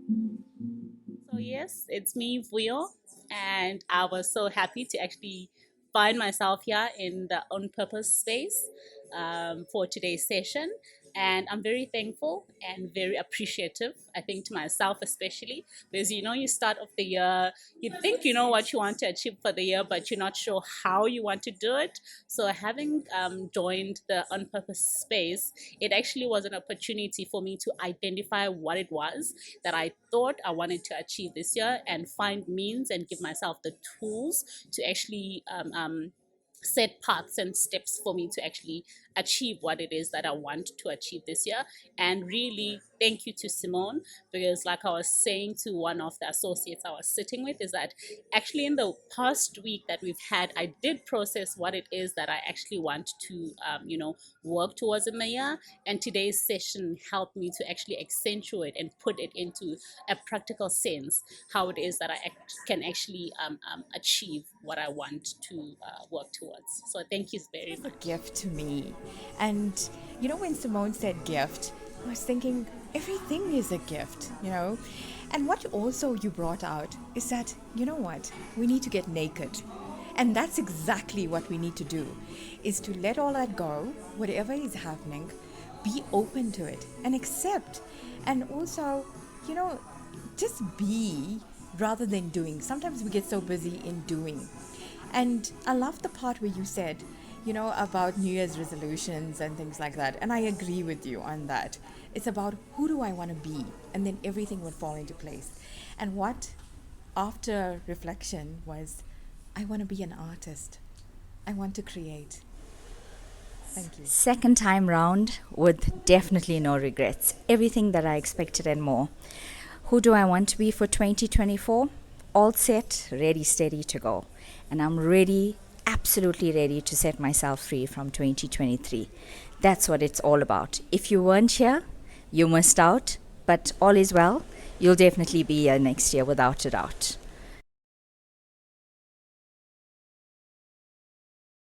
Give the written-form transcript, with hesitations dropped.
So yes, it's me, Vuyo, and I was so happy to actually find myself here in the On Purpose space for today's session. And I'm very thankful and very appreciative, I think, to myself especially, because you start off the year, you think you know what you want to achieve for the year, but you're not sure how you want to do it. So having joined the On Purpose space, it actually was an opportunity for me to identify what it was that I thought I wanted to achieve this year and find means and give myself the tools to actually set paths and steps for me to actually achieve what it is that I want to achieve this year. And really, thank you to Simone, because, like I was saying to one of the associates I was sitting with, is that actually in the past week that we've had, I did process what it is that I actually want to, work towards in the year. And today's session helped me to actually accentuate and put it into a practical sense how it is that I can actually achieve what I want to work towards. So thank you very It was a much. gift to me. And when Simone said gift, I was thinking everything is a gift, And what also you brought out is that, what? We need to get naked. And that's exactly what we need to do, is to let all that go, whatever is happening, be open to it and accept. And also, you know, just be rather than doing. Sometimes we get so busy in doing. And I love the part where you said, about New Year's resolutions and things like that. And I agree with you on that. It's about who do I want to be? And then everything would fall into place. And what, after reflection, was I want to be an artist. I want to create. Thank you. Second time round with definitely no regrets. Everything that I expected and more. Who do I want to be for 2024? All set, ready, steady to go. And I'm ready, absolutely ready to set myself free from 2023. That's what it's all about. If you weren't here, you missed out, but all is well. You'll definitely be here next year without a doubt.